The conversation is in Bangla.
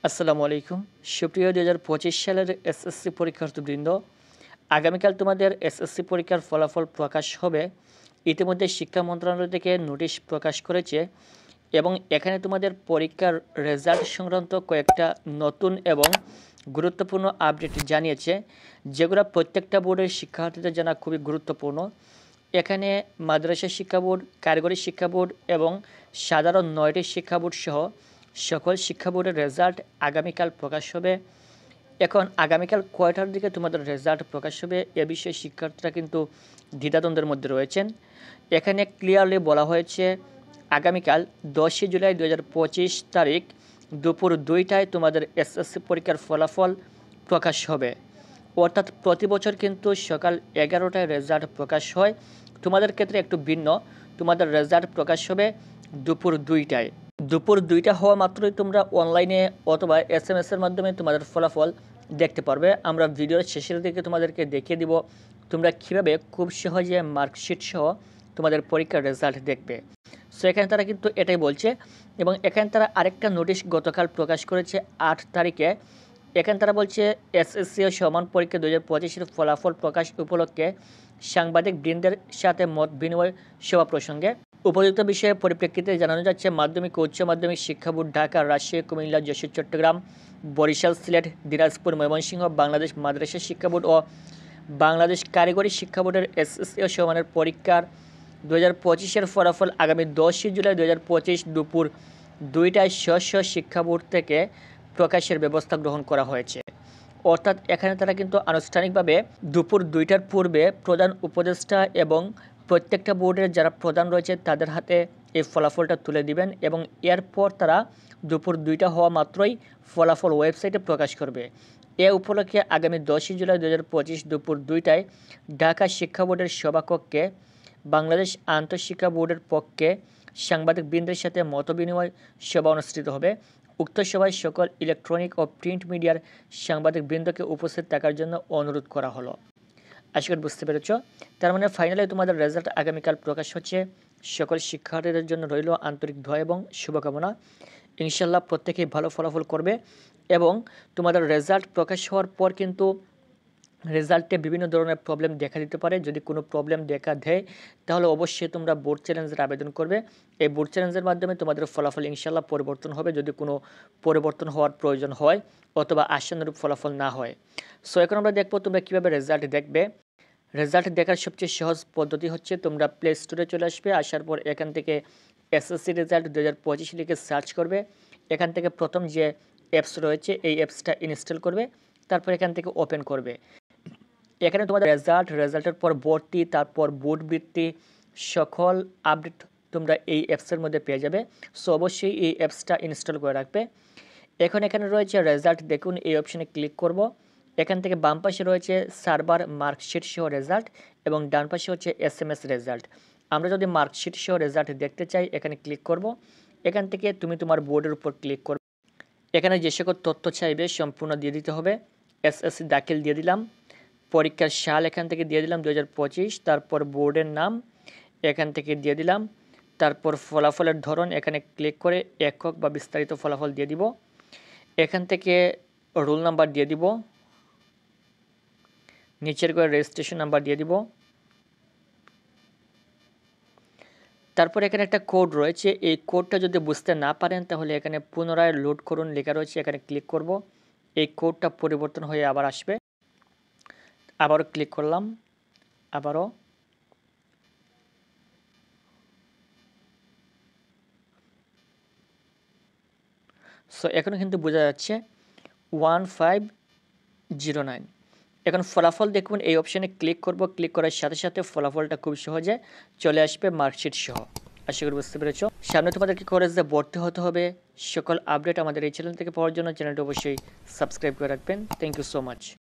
আসসালামু আলাইকুম। সুপ্রিয় ২০২৫ সালের এসএসসি পরীক্ষার্থীবৃন্দ, আগামীকাল তোমাদের এসএসসি পরীক্ষার ফলাফল প্রকাশ হবে। ইতিমধ্যে শিক্ষা মন্ত্রণালয় থেকে নোটিশ প্রকাশ করেছে এবং এখানে তোমাদের পরীক্ষার রেজাল্ট সংক্রান্ত কয়েকটা নতুন এবং গুরুত্বপূর্ণ আপডেট জানিয়েছে, যেগুলো প্রত্যেকটা বোর্ডের শিক্ষার্থীদের জানা খুবই গুরুত্বপূর্ণ। এখানে মাদ্রাসা শিক্ষা বোর্ড, কারিগরি শিক্ষা বোর্ড এবং সাধারণ ৯টি শিক্ষা বোর্ড সহ সকল শিক্ষা বোর্ডের রেজাল্ট আগামীকাল প্রকাশ হবে। এখন আগামীকাল কয়টার দিকে তোমাদের রেজাল্ট প্রকাশ হবে এ বিষয়ে শিক্ষার্থীরা কিন্তু দ্বিধাদ্বন্দ্বের মধ্যে রয়েছেন। এখানে ক্লিয়ারলি বলা হয়েছে আগামীকাল 10 জুলাই 2025 তারিখ দুপুর 2টায় তোমাদের এসএসসি পরীক্ষার ফলাফল প্রকাশ হবে। অর্থাৎ প্রতি বছর কিন্তু সকাল 11টায় রেজাল্ট প্রকাশ হয়, তোমাদের ক্ষেত্রে একটু ভিন্ন। তোমাদের রেজাল্ট প্রকাশ হবে দুপুর 2টায়। দুপুর 2টা হওয়া মাত্রই তোমরা অনলাইনে অথবা SMS-এর মাধ্যমে তোমাদের ফলাফল দেখতে পারবে। আমরা ভিডিওর শেষের দিকে তোমাদেরকে দেখিয়ে দিব তোমরা কীভাবে খুব সহজে মার্কশিট সহ তোমাদের পরীক্ষার রেজাল্ট দেখবে। সো এখানে তারা কিন্তু এটাই বলছে এবং এখানে তারা আরেকটা নোটিশ গতকাল প্রকাশ করেছে 8 তারিখে। এখানে তারা বলছে এসএসসি ও সমান পরীক্ষা 2025-এর ফলাফল প্রকাশ উপলক্ষে সাংবাদিক বৃন্দের সাথে মত বিনিময় সভা প্রসঙ্গে উপযুক্ত বিষয়ের পরিপ্রেক্ষিতে জানানো যাচ্ছে মাধ্যমিক ও উচ্চ মাধ্যমিক শিক্ষা বোর্ড ঢাকা, রাজশাহী, কুমিল্লা, যশোর, চট্টগ্রাম, বরিশাল, সিলেট, দিনাজপুর, ময়মনসিংহ, বাংলাদেশ মাদ্রাসা শিক্ষা বোর্ড ও বাংলাদেশ কারিগরি শিক্ষা বোর্ডের এসএসসি ও সমানের পরীক্ষার 2025-এর ফলাফল আগামী 10 জুলাই 2025 দুপুর 2টায় স্ব শিক্ষা বোর্ড থেকে প্রকাশের ব্যবস্থা গ্রহণ করা হয়েছে। অর্থাৎ এখানে তারা কিন্তু আনুষ্ঠানিকভাবে দুপুর 2টার পূর্বে প্রধান উপদেষ্টা এবং প্রত্যেকটা বোর্ডের যারা প্রধান রয়েছে তাদের হাতে এই ফলাফলটা তুলে দিবেন এবং এরপর তারা দুপুর 2টা হওয়া মাত্রই ফলাফল ওয়েবসাইটে প্রকাশ করবে। এ উপলক্ষে আগামী 10 জুলাই 2025 দুপুর 2টায় ঢাকা শিক্ষা বোর্ডের সভাকক্ষে বাংলাদেশ আন্তঃশিক্ষা বোর্ডের পক্ষে সাংবাদিকবৃন্দের সাথে মতবিনিময় সভা অনুষ্ঠিত হবে। উক্ত সভায় সকল ইলেকট্রনিক ও প্রিন্ট মিডিয়ার সাংবাদিকবৃন্দকে উপস্থিত থাকার জন্য অনুরোধ করা হলো। আশা করি বুঝতে পেরেছ। তার মানে ফাইনালি তোমাদের রেজাল্ট আগামীকাল প্রকাশ হচ্ছে। সকল শিক্ষার্থীদের জন্য রইল আন্তরিক দোয়া এবং শুভকামনা। ইনশাল্লাহ প্রত্যেকেই ভালো ফলাফল করবে এবং তোমাদের রেজাল্ট প্রকাশ হওয়ার পর কিন্তু রেজাল্টে বিভিন্ন ধরনের প্রবলেম দেখা দিতে পারে। যদি কোনো প্রবলেম দেখা দেয় তাহলে অবশ্যই তোমরা বোর্ড চ্যালেঞ্জের আবেদন করবে। এই বোর্ড চ্যালেঞ্জের মাধ্যমে তোমাদের ফলাফল ইনশাল্লাহ পরিবর্তন হবে, যদি কোনো পরিবর্তন হওয়ার প্রয়োজন হয় অথবা আশানুরূপ ফলাফল না হয়। সো এখন আমরা দেখবো তোমরা কীভাবে রেজাল্ট দেখবে। রেজাল্ট দেখার সবচেয়ে সহজ পদ্ধতি হচ্ছে তোমরা প্লে স্টোরে চলে আসবে। আসার পর এখান থেকে এসএসসি রেজাল্ট 2025 লিখে সার্চ করবে। এখান থেকে প্রথম যে অ্যাপস রয়েছে এই অ্যাপসটা ইনস্টল করবে, তারপর এখান থেকে ওপেন করবে। এখানে তোমাদের রেজাল্টের পর ভর্তি, তারপর বোর্ড বৃত্তি সকল আপডেট তোমরা এই অ্যাপসের মধ্যে পেয়ে যাবে। সো অবশ্যই এই অ্যাপসটা ইনস্টল করে রাখবে। এখন এখানে রয়েছে রেজাল্ট দেখুন, এই অপশানে ক্লিক করব। এখান থেকে বাম পাশে রয়েছে সার্ভার মার্কশিট সহ রেজাল্ট এবং ডান পাশে হচ্ছে SMS রেজাল্ট। আমরা যদি মার্কশিট সহ রেজাল্ট দেখতে চাই এখানে ক্লিক করব। এখান থেকে তুমি তোমার বোর্ডের উপর ক্লিক করবে। এখানে যে সকল তথ্য চাইবে সম্পূর্ণ দিয়ে দিতে হবে। এসএসসি দাখিল দিয়ে দিলাম, পরীক্ষার সাল এখান থেকে দিয়ে দিলাম 2025, তারপর বোর্ডের নাম এখান থেকে দিয়ে দিলাম, তারপর ফলাফলের ধরন এখানে ক্লিক করে একক বা বিস্তারিত ফলাফল দিয়ে দিব। এখান থেকে রোল নাম্বার দিয়ে দিব, নিচের করে রেজিস্ট্রেশন নাম্বার দিয়ে দিব। তারপর এখানে একটা কোড রয়েছে, এই কোডটা যদি বুঝতে না পারেন তাহলে এখানে পুনরায় লোড করুন লেখা রয়েছে, এখানে ক্লিক করব। এই কোডটা পরিবর্তন হয়ে আবার আসবে। আবারও ক্লিক করলাম, আবারও সো এখনও কিন্তু বোঝা যাচ্ছে 1509। এখন ফলাফল দেখুন, এই অপশানে ক্লিক করব। ক্লিক করার সাথে সাথে ফলাফলটা খুব সহজে চলে আসবে মার্কশিট সহ। আশা করি বুঝতে পেরেছ। সামনে তোমাদেরকে কলেজে ভর্তি হতে হবে। সকল আপডেট আমাদের এই চ্যানেল থেকে পাওয়ার জন্য চ্যানেলটি অবশ্যই সাবস্ক্রাইব করে রাখবেন। Thank you so much.